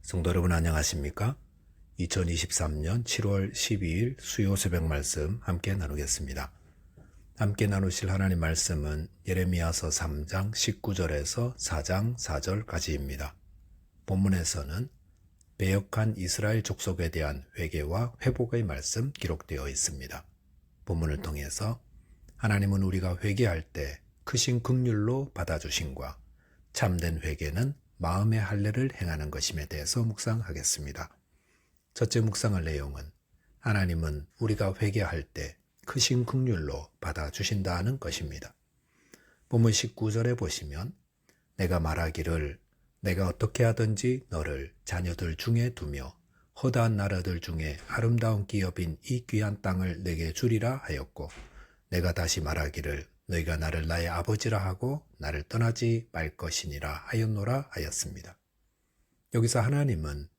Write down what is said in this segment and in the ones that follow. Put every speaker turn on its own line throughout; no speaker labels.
성도 여러분 안녕하십니까? 2023년 7월 12일 수요 새벽 말씀 함께 나누겠습니다. 함께 나누실 하나님 말씀은 예레미야서 3장 19절에서 4장 4절까지입니다. 본문에서는 배역한 이스라엘 족속에 대한 회개와 회복의 말씀 기록되어 있습니다. 본문을 통해서 하나님은 우리가 회개할 때 크신 긍휼로 받아주심과 참된 회개는 마음의 할례를 행하는 것임에 대해서 묵상하겠습니다. 첫째 묵상할 내용은 하나님은 우리가 회개할 때 크신 긍휼로 받아주신다는 것입니다. 본문 19절에 보시면 내가 말하기를 내가 어떻게 하든지 너를 자녀들 중에 두며 허다한 나라들 중에 아름다운 기업인 이 귀한 땅을 내게 주리라 하였고 내가 다시 말하기를 너희가 나를 나의 아버지라 하고 나를 떠나지 말 것이니라 하였노라 하였습니다. 여기서 하나님은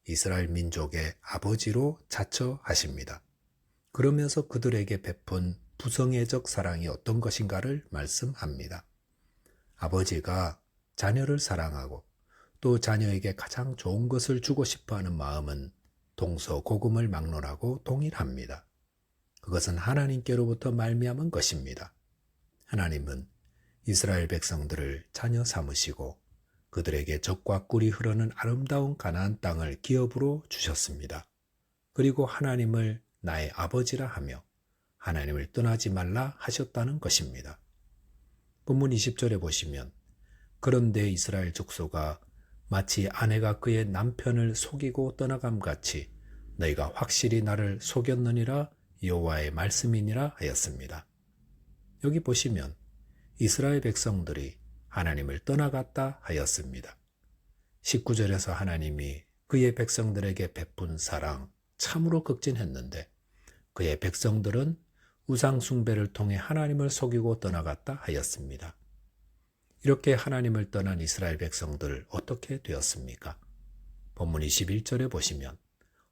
이스라엘 민족의 아버지로 자처하십니다. 그러면서 그들에게 베푼 부성애적 사랑이 어떤 것인가를 말씀합니다. 아버지가 자녀를 사랑하고 또 자녀에게 가장 좋은 것을 주고 싶어하는 마음은 동서고금을 막론하고 동일합니다. 그것은 하나님께로부터 말미암은 것입니다. 하나님은 이스라엘 백성들을 자녀 삼으시고 그들에게 젖과 꿀이 흐르는 아름다운 가나안 땅을 기업으로 주셨습니다. 그리고 하나님을 나의 아버지라 하며 하나님을 떠나지 말라 하셨다는 것입니다. 본문 20절에 보시면 그런데 이스라엘 족속아 마치 아내가 그의 남편을 속이고 떠나감 같이 너희가 확실히 나를 속였느니라 여호와의 말씀이니라 하였습니다. 여기 보시면 이스라엘 백성들이 하나님을 떠나갔다 하였습니다. 19절에서 하나님이 그의 백성들에게 베푼 사랑 참으로 극진했는데 그의 백성들은 우상 숭배를 통해 하나님을 속이고 떠나갔다 하였습니다. 이렇게 하나님을 떠난 이스라엘 백성들 어떻게 되었습니까? 본문 21절에 보시면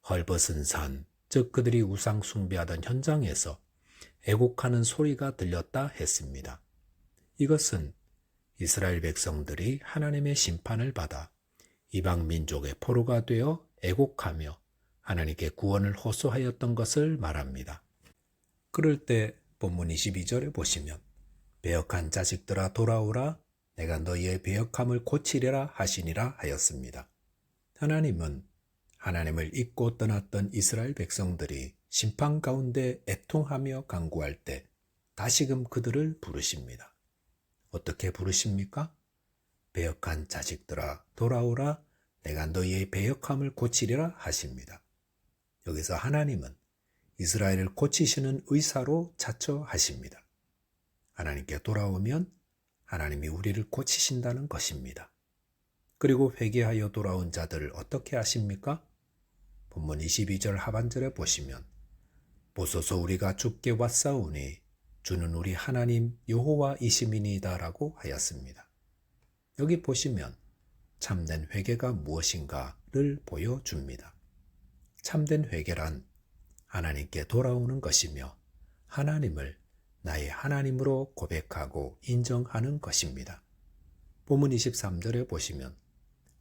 헐벗은 산, 즉 그들이 우상 숭배하던 현장에서 애곡하는 소리가 들렸다 했습니다. 이것은 이스라엘 백성들이 하나님의 심판을 받아 이방 민족의 포로가 되어 애곡하며 하나님께 구원을 호소하였던 것을 말합니다. 그럴 때 본문 22절에 보시면 배역한 자식들아 돌아오라 내가 너희의 배역함을 고치리라 하시니라 하였습니다. 하나님은 하나님을 잊고 떠났던 이스라엘 백성들이 심판 가운데 애통하며 간구할 때 다시금 그들을 부르십니다. 어떻게 부르십니까? 배역한 자식들아 돌아오라 내가 너희의 배역함을 고치리라 하십니다. 여기서 하나님은 이스라엘을 고치시는 의사로 자처하십니다. 하나님께 돌아오면 하나님이 우리를 고치신다는 것입니다. 그리고 회개하여 돌아온 자들을 어떻게 하십니까? 본문 22절 하반절에 보시면 보소서 우리가 주께 왔사오니 주는 우리 하나님 여호와이시미니이다 라고 하였습니다. 여기 보시면 참된 회개가 무엇인가를 보여줍니다. 참된 회개란 하나님께 돌아오는 것이며 하나님을 나의 하나님으로 고백하고 인정하는 것입니다. 본문 23절에 보시면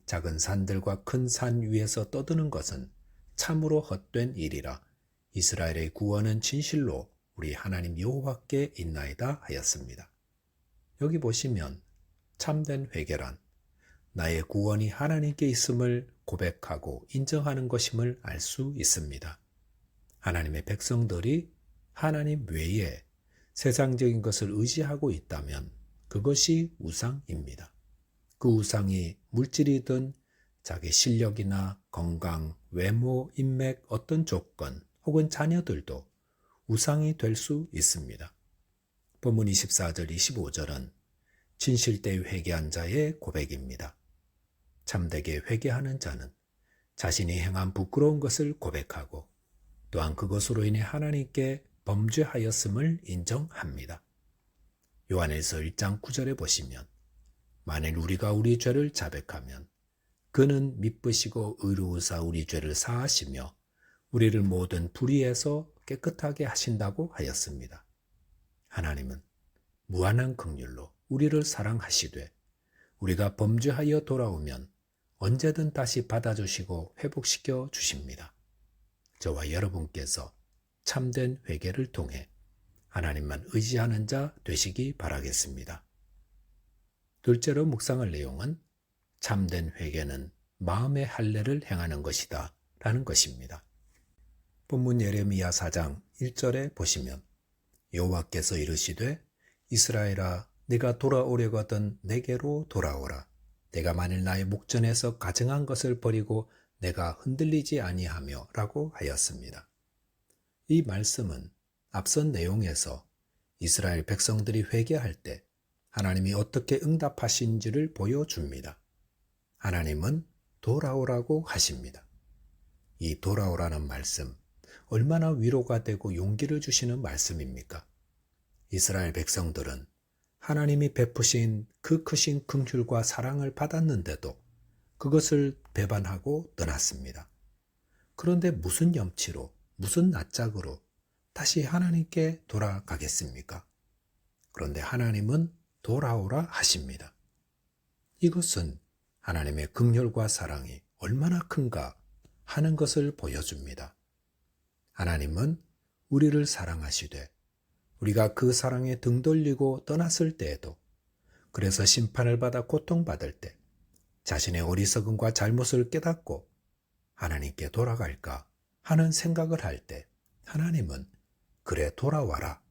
작은 산들과 큰 산 위에서 떠드는 것은 참으로 헛된 일이라 이스라엘의 구원은 진실로 우리 하나님 여호와께 있나이다 하였습니다. 여기 보시면 참된 회개란 나의 구원이 하나님께 있음을 고백하고 인정하는 것임을 알 수 있습니다. 하나님의 백성들이 하나님 외에 세상적인 것을 의지하고 있다면 그것이 우상입니다. 그 우상이 물질이든 자기 실력이나 건강, 외모, 인맥, 어떤 조건 혹은 자녀들도 우상이 될 수 있습니다. 본문 24절, 25절은 진실되이 회개한 자의 고백입니다. 참되게 회개하는 자는 자신이 행한 부끄러운 것을 고백하고 또한 그것으로 인해 하나님께 범죄하였음을 인정합니다. 요한일서 1장 9절에 보시면 만일 우리가 우리 죄를 자백하면 그는 미쁘시고 의로우사 우리 죄를 사하시며 우리를 모든 불의에서 깨끗하게 하신다고 하였습니다. 하나님은 무한한 긍휼로 우리를 사랑하시되 우리가 범죄하여 돌아오면 언제든 다시 받아주시고 회복시켜 주십니다. 저와 여러분께서 참된 회개를 통해 하나님만 의지하는 자 되시기 바라겠습니다. 둘째로 묵상할 내용은 참된 회개는 마음의 할례를 행하는 것이다 라는 것입니다. 본문 예레미야 4장 1절에 보시면 여호와께서 이르시되 이스라엘아 네가 돌아오려거든 내게로 돌아오라. 내가 만일 나의 목전에서 가증한 것을 버리고 내가 흔들리지 아니하며 라고 하였습니다. 이 말씀은 앞선 내용에서 이스라엘 백성들이 회개할 때 하나님이 어떻게 응답하신지를 보여줍니다. 하나님은 돌아오라고 하십니다. 이 돌아오라는 말씀, 얼마나 위로가 되고 용기를 주시는 말씀입니까? 이스라엘 백성들은 하나님이 베푸신 그 크신 긍휼과 사랑을 받았는데도 그것을 배반하고 떠났습니다. 그런데 무슨 염치로, 무슨 낯짝으로 다시 하나님께 돌아가겠습니까? 그런데 하나님은 돌아오라 하십니다. 이것은 하나님의 긍휼과 사랑이 얼마나 큰가 하는 것을 보여줍니다. 하나님은 우리를 사랑하시되 우리가 그 사랑에 등 돌리고 떠났을 때에도, 그래서 심판을 받아 고통받을 때 자신의 어리석음과 잘못을 깨닫고 하나님께 돌아갈까 하는 생각을 할 때 하나님은 그래 돌아와라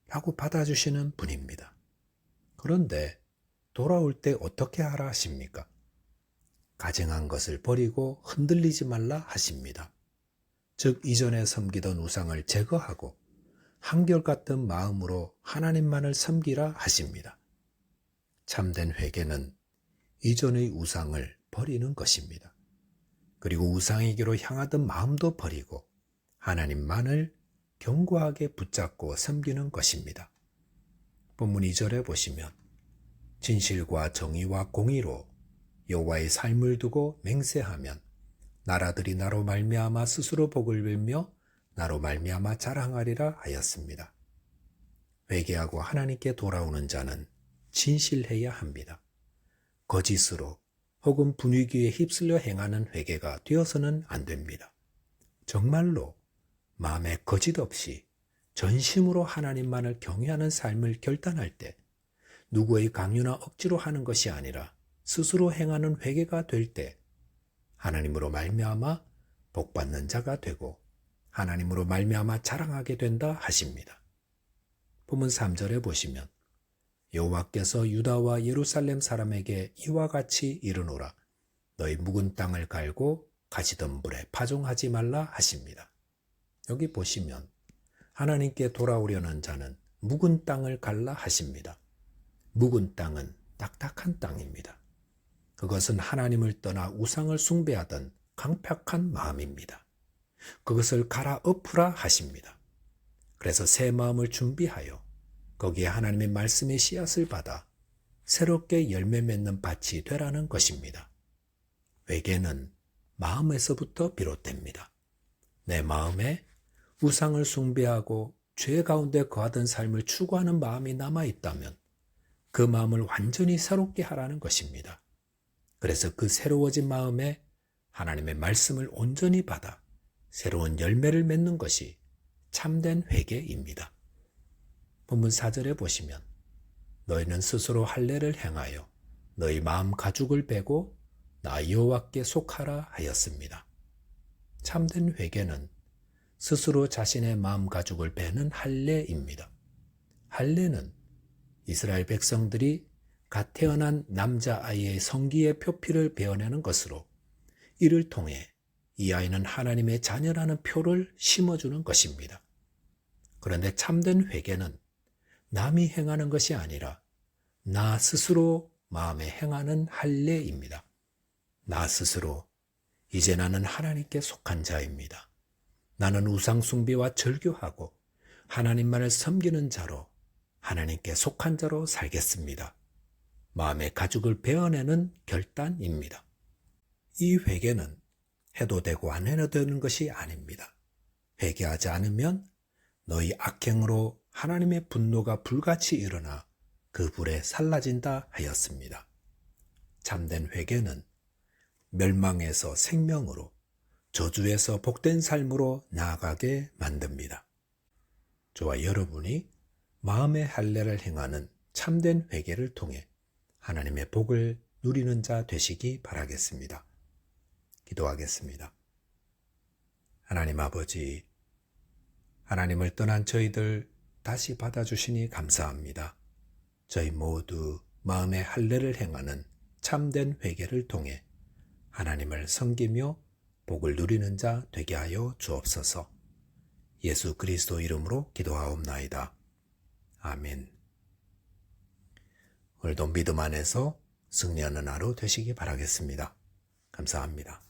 라고 받아주시는 분입니다. 그런데 돌아올 때 어떻게 하라 하십니까? 가증한 것을 버리고 흔들리지 말라 하십니다. 즉 이전에 섬기던 우상을 제거하고 한결같은 마음으로 하나님만을 섬기라 하십니다. 참된 회개는 이전의 우상을 버리는 것입니다. 그리고 우상에게로 향하던 마음도 버리고 하나님만을 견고하게 붙잡고 섬기는 것입니다. 본문 2절에 보시면 진실과 정의와 공의로 여호와의 삶을 두고 맹세하면 나라들이 나로 말미암아 스스로 복을 빌며 나로 말미암아 자랑하리라 하였습니다. 회개하고 하나님께 돌아오는 자는 진실해야 합니다. 거짓으로 혹은 분위기에 휩쓸려 행하는 회개가 되어서는 안 됩니다. 정말로 마음에 거짓 없이 전심으로 하나님만을 경외하는 삶을 결단할 때 누구의 강요나 억지로 하는 것이 아니라 스스로 행하는 회개가 될 때 하나님으로 말미암아 복받는 자가 되고 하나님으로 말미암아 자랑하게 된다 하십니다. 본문 3절에 보시면 여호와께서 유다와 예루살렘 사람에게 이와 같이 이르노라. 너희 묵은 땅을 갈고 가시던 불에 파종하지 말라 하십니다. 여기 보시면 하나님께 돌아오려는 자는 묵은 땅을 갈라 하십니다. 묵은 땅은 딱딱한 땅입니다. 그것은 하나님을 떠나 우상을 숭배하던 강팍한 마음입니다. 그것을 갈아엎으라 하십니다. 그래서 새 마음을 준비하여 거기에 하나님의 말씀의 씨앗을 받아 새롭게 열매 맺는 밭이 되라는 것입니다. 회개는 마음에서부터 비롯됩니다. 내 마음에 우상을 숭배하고 죄 가운데 거하던 삶을 추구하는 마음이 남아있다면 그 마음을 완전히 새롭게 하라는 것입니다. 그래서 그 새로워진 마음에 하나님의 말씀을 온전히 받아 새로운 열매를 맺는 것이 참된 회개입니다. 본문 4절에 보시면 너희는 스스로 할례를 행하여 너희 마음 가죽을 베고 나 여호와께 속하라 하였습니다. 참된 회개는 스스로 자신의 마음 가죽을 베는 할례입니다. 할례는 이스라엘 백성들이 갓 태어난 남자아이의 성기의 표피를 베어내는 것으로 이를 통해 이 아이는 하나님의 자녀라는 표를 심어주는 것입니다. 그런데 참된 회개는 남이 행하는 것이 아니라 나 스스로 마음에 행하는 할례입니다. 나 스스로 이제 나는 하나님께 속한 자입니다. 나는 우상 숭배와 절교하고 하나님만을 섬기는 자로 하나님께 속한 자로 살겠습니다. 마음의 가죽을 베어내는 결단입니다. 이 회개는 해도 되고 안 해도 되는 것이 아닙니다. 회개하지 않으면 너희 악행으로 하나님의 분노가 불같이 일어나 그 불에 살라진다 하였습니다. 참된 회개는 멸망에서 생명으로, 저주에서 복된 삶으로 나아가게 만듭니다. 저와 여러분이 마음의 할례를 행하는 참된 회개를 통해 하나님의 복을 누리는 자 되시기 바라겠습니다. 기도하겠습니다. 하나님 아버지, 하나님을 떠난 저희들 다시 받아주시니 감사합니다. 저희 모두 마음의 할례를 행하는 참된 회개를 통해 하나님을 섬기며 복을 누리는 자 되게 하여 주옵소서. 예수 그리스도 이름으로 기도하옵나이다. 아멘. 오늘도 믿음 안에서 승리하는 하루 되시기 바라겠습니다. 감사합니다.